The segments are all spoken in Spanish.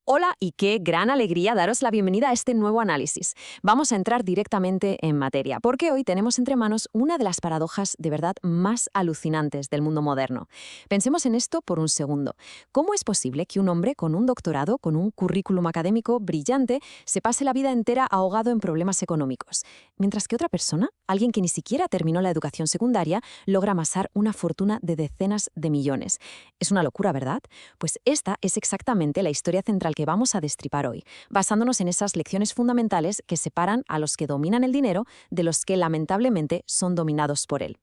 Hola y qué gran alegría daros la bienvenida a este nuevo análisis. Vamos a entrar directamente en materia, porque hoy tenemos entre manos una de las paradojas de verdad más alucinantes del mundo moderno. Pensemos en esto por un segundo. ¿Cómo es posible que un hombre con un doctorado, con un currículum académico brillante, se pase la vida entera ahogado en problemas económicos, mientras que otra persona, alguien que ni siquiera terminó la educación secundaria, logra amasar una fortuna de decenas de millones? Es una locura, ¿verdad? Pues esta es exactamente la historia central que vamos a destripar hoy, basándonos en esas lecciones fundamentales que separan a los que dominan el dinero de los que lamentablemente son dominados por él.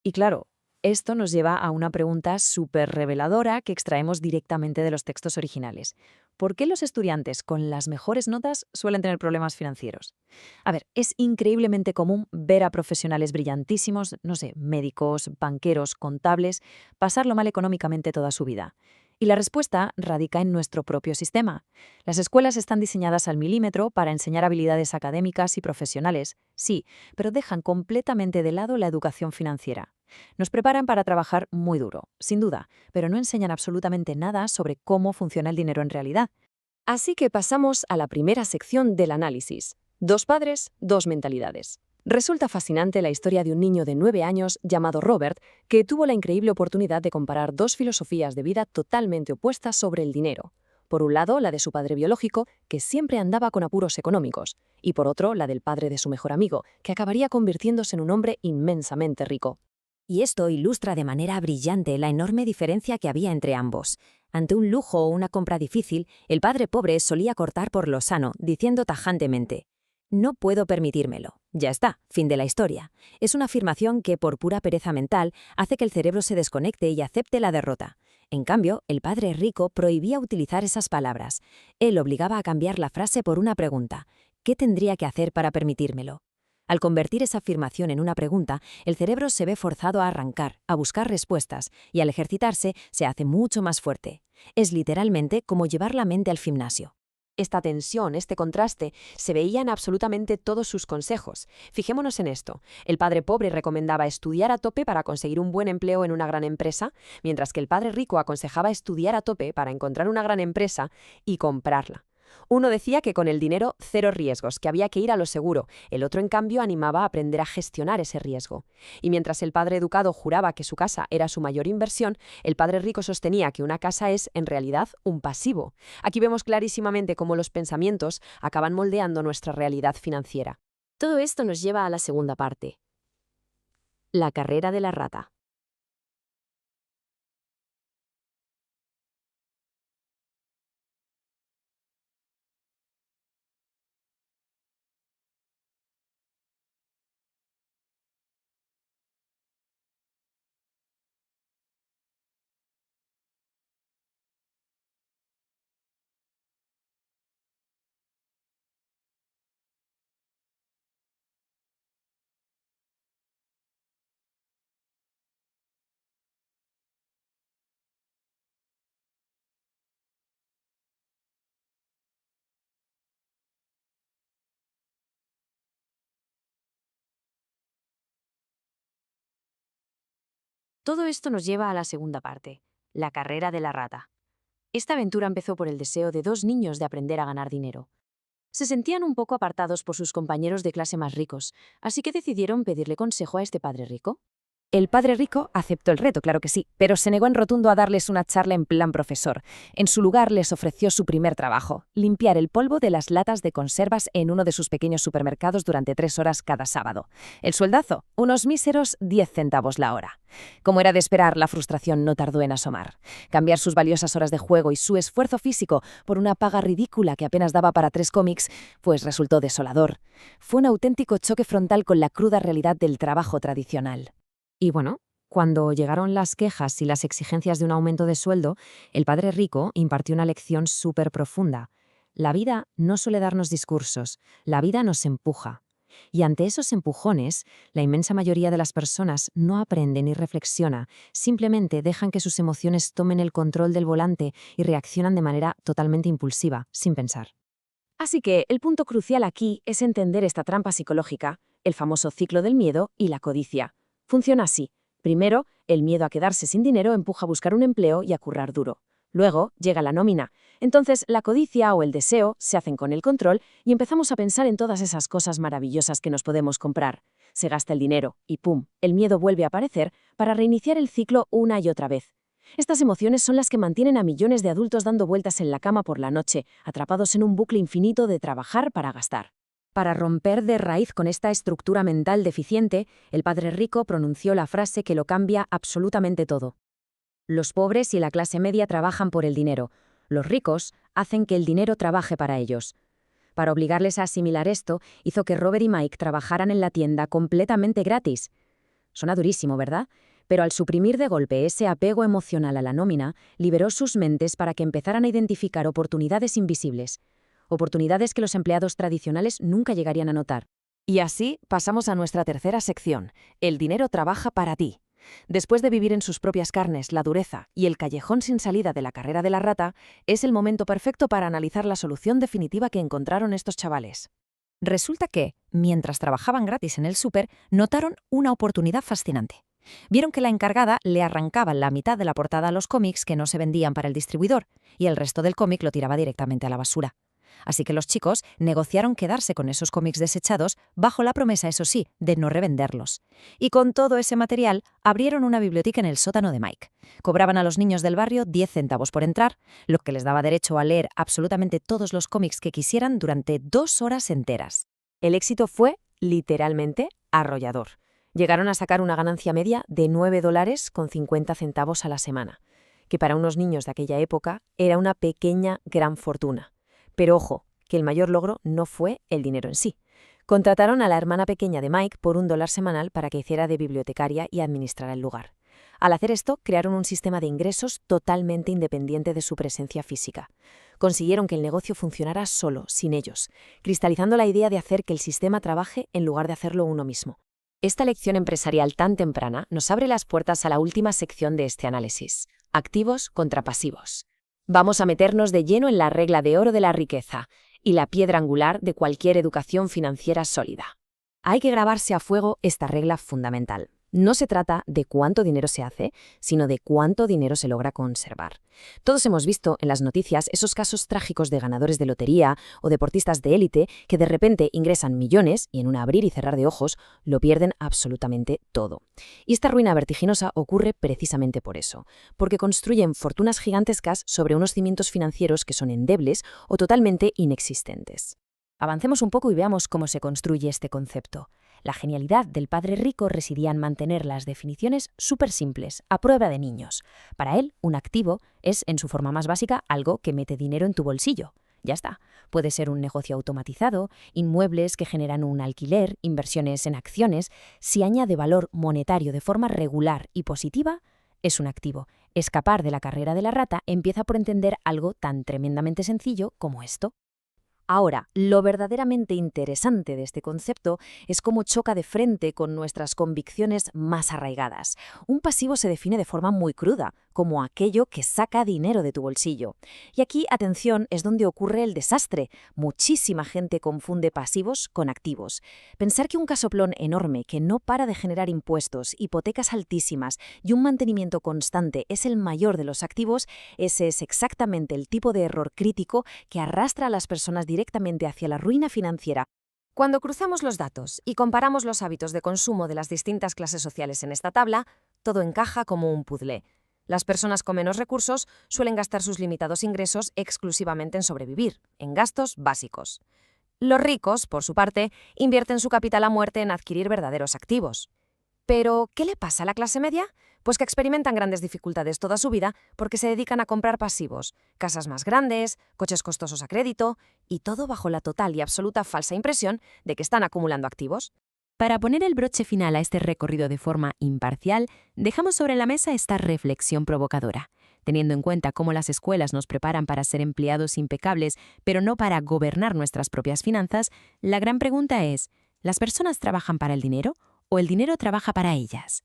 Y claro, esto nos lleva a una pregunta súper reveladora que extraemos directamente de los textos originales. ¿Por qué los estudiantes con las mejores notas suelen tener problemas financieros? A ver, es increíblemente común ver a profesionales brillantísimos, no sé, médicos, banqueros, contables, pasarlo mal económicamente toda su vida. Y la respuesta radica en nuestro propio sistema. Las escuelas están diseñadas al milímetro para enseñar habilidades académicas y profesionales, sí, pero dejan completamente de lado la educación financiera. Nos preparan para trabajar muy duro, sin duda, pero no enseñan absolutamente nada sobre cómo funciona el dinero en realidad. Así que pasamos a la primera sección del análisis. Dos padres, dos mentalidades. Resulta fascinante la historia de un niño de 9 años llamado Robert, que tuvo la increíble oportunidad de comparar dos filosofías de vida totalmente opuestas sobre el dinero. Por un lado, la de su padre biológico, que siempre andaba con apuros económicos, y por otro, la del padre de su mejor amigo, que acabaría convirtiéndose en un hombre inmensamente rico. Y esto ilustra de manera brillante la enorme diferencia que había entre ambos. Ante un lujo o una compra difícil, el padre pobre solía cortar por lo sano, diciendo tajantemente: «No puedo permitírmelo. Ya está, fin de la historia». Es una afirmación que, por pura pereza mental, hace que el cerebro se desconecte y acepte la derrota. En cambio, el padre rico prohibía utilizar esas palabras. Él obligaba a cambiar la frase por una pregunta: «¿Qué tendría que hacer para permitírmelo?». Al convertir esa afirmación en una pregunta, el cerebro se ve forzado a arrancar, a buscar respuestas, y al ejercitarse se hace mucho más fuerte. Es literalmente como llevar la mente al gimnasio. Esta tensión, este contraste, se veía en absolutamente todos sus consejos. Fijémonos en esto. El padre pobre recomendaba estudiar a tope para conseguir un buen empleo en una gran empresa, mientras que el padre rico aconsejaba estudiar a tope para encontrar una gran empresa y comprarla. Uno decía que con el dinero cero riesgos, que había que ir a lo seguro. El otro, en cambio, animaba a aprender a gestionar ese riesgo. Y mientras el padre educado juraba que su casa era su mayor inversión, el padre rico sostenía que una casa es, en realidad, un pasivo. Aquí vemos clarísimamente cómo los pensamientos acaban moldeando nuestra realidad financiera. Todo esto nos lleva a la segunda parte. La carrera de la rata. Todo esto nos lleva a la segunda parte, la carrera de la rata. Esta aventura empezó por el deseo de dos niños de aprender a ganar dinero. Se sentían un poco apartados por sus compañeros de clase más ricos, así que decidieron pedirle consejo a este padre rico. El padre rico aceptó el reto, claro que sí, pero se negó en rotundo a darles una charla en plan profesor. En su lugar les ofreció su primer trabajo: limpiar el polvo de las latas de conservas en uno de sus pequeños supermercados durante 3 horas cada sábado. El sueldazo, unos míseros 10 centavos la hora. Como era de esperar, la frustración no tardó en asomar. Cambiar sus valiosas horas de juego y su esfuerzo físico por una paga ridícula que apenas daba para 3 cómics, pues resultó desolador. Fue un auténtico choque frontal con la cruda realidad del trabajo tradicional. Y bueno, cuando llegaron las quejas y las exigencias de un aumento de sueldo, el padre rico impartió una lección súper profunda. La vida no suele darnos discursos, la vida nos empuja. Y ante esos empujones, la inmensa mayoría de las personas no aprende ni reflexiona, simplemente dejan que sus emociones tomen el control del volante y reaccionan de manera totalmente impulsiva, sin pensar. Así que el punto crucial aquí es entender esta trampa psicológica, el famoso ciclo del miedo y la codicia. Funciona así. Primero, el miedo a quedarse sin dinero empuja a buscar un empleo y a currar duro. Luego llega la nómina. Entonces la codicia o el deseo se hacen con el control y empezamos a pensar en todas esas cosas maravillosas que nos podemos comprar. Se gasta el dinero y ¡pum!, el miedo vuelve a aparecer para reiniciar el ciclo una y otra vez. Estas emociones son las que mantienen a millones de adultos dando vueltas en la cama por la noche, atrapados en un bucle infinito de trabajar para gastar. Para romper de raíz con esta estructura mental deficiente, el padre rico pronunció la frase que lo cambia absolutamente todo. Los pobres y la clase media trabajan por el dinero. Los ricos hacen que el dinero trabaje para ellos. Para obligarles a asimilar esto, hizo que Robert y Mike trabajaran en la tienda completamente gratis. Suena durísimo, ¿verdad? Pero al suprimir de golpe ese apego emocional a la nómina, liberó sus mentes para que empezaran a identificar oportunidades invisibles. Oportunidades que los empleados tradicionales nunca llegarían a notar. Y así pasamos a nuestra tercera sección. El dinero trabaja para ti. Después de vivir en sus propias carnes la dureza y el callejón sin salida de la carrera de la rata, es el momento perfecto para analizar la solución definitiva que encontraron estos chavales. Resulta que, mientras trabajaban gratis en el súper, notaron una oportunidad fascinante. Vieron que la encargada le arrancaba la mitad de la portada a los cómics que no se vendían para el distribuidor y el resto del cómic lo tiraba directamente a la basura. Así que los chicos negociaron quedarse con esos cómics desechados bajo la promesa, eso sí, de no revenderlos. Y con todo ese material abrieron una biblioteca en el sótano de Mike. Cobraban a los niños del barrio 10 centavos por entrar, lo que les daba derecho a leer absolutamente todos los cómics que quisieran durante 2 horas enteras. El éxito fue, literalmente, arrollador. Llegaron a sacar una ganancia media de $9.50 a la semana, que para unos niños de aquella época era una pequeña gran fortuna. Pero ojo, que el mayor logro no fue el dinero en sí. Contrataron a la hermana pequeña de Mike por $1 semanal para que hiciera de bibliotecaria y administrara el lugar. Al hacer esto, crearon un sistema de ingresos totalmente independiente de su presencia física. Consiguieron que el negocio funcionara solo, sin ellos, cristalizando la idea de hacer que el sistema trabaje en lugar de hacerlo uno mismo. Esta lección empresarial tan temprana nos abre las puertas a la última sección de este análisis: activos contra pasivos. Vamos a meternos de lleno en la regla de oro de la riqueza y la piedra angular de cualquier educación financiera sólida. Hay que grabarse a fuego esta regla fundamental. No se trata de cuánto dinero se hace, sino de cuánto dinero se logra conservar. Todos hemos visto en las noticias esos casos trágicos de ganadores de lotería o deportistas de élite que de repente ingresan millones y en un abrir y cerrar de ojos lo pierden absolutamente todo. Y esta ruina vertiginosa ocurre precisamente por eso, porque construyen fortunas gigantescas sobre unos cimientos financieros que son endebles o totalmente inexistentes. Avancemos un poco y veamos cómo se construye este concepto. La genialidad del padre rico residía en mantener las definiciones súper simples, a prueba de niños. Para él, un activo es, en su forma más básica, algo que mete dinero en tu bolsillo. Ya está. Puede ser un negocio automatizado, inmuebles que generan un alquiler, inversiones en acciones. Si añade valor monetario de forma regular y positiva, es un activo. Escapar de la carrera de la rata empieza por entender algo tan tremendamente sencillo como esto. Ahora, lo verdaderamente interesante de este concepto es cómo choca de frente con nuestras convicciones más arraigadas. Un pasivo se define de forma muy cruda, como aquello que saca dinero de tu bolsillo. Y aquí, atención, es donde ocurre el desastre. Muchísima gente confunde pasivos con activos. Pensar que un casoplón enorme que no para de generar impuestos, hipotecas altísimas y un mantenimiento constante es el mayor de los activos, ese es exactamente el tipo de error crítico que arrastra a las personas directamente hacia la ruina financiera. Cuando cruzamos los datos y comparamos los hábitos de consumo de las distintas clases sociales en esta tabla, todo encaja como un puzzle. Las personas con menos recursos suelen gastar sus limitados ingresos exclusivamente en sobrevivir, en gastos básicos. Los ricos, por su parte, invierten su capital a muerte en adquirir verdaderos activos. ¿Pero qué le pasa a la clase media? Pues que experimentan grandes dificultades toda su vida porque se dedican a comprar pasivos, casas más grandes, coches costosos a crédito, y todo bajo la total y absoluta falsa impresión de que están acumulando activos. Para poner el broche final a este recorrido de forma imparcial, dejamos sobre la mesa esta reflexión provocadora. Teniendo en cuenta cómo las escuelas nos preparan para ser empleados impecables, pero no para gobernar nuestras propias finanzas, la gran pregunta es, ¿las personas trabajan para el dinero o el dinero trabaja para ellas?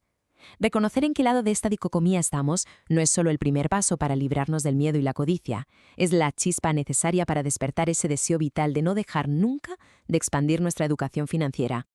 Reconocer en qué lado de esta dicotomía estamos no es solo el primer paso para librarnos del miedo y la codicia, es la chispa necesaria para despertar ese deseo vital de no dejar nunca de expandir nuestra educación financiera.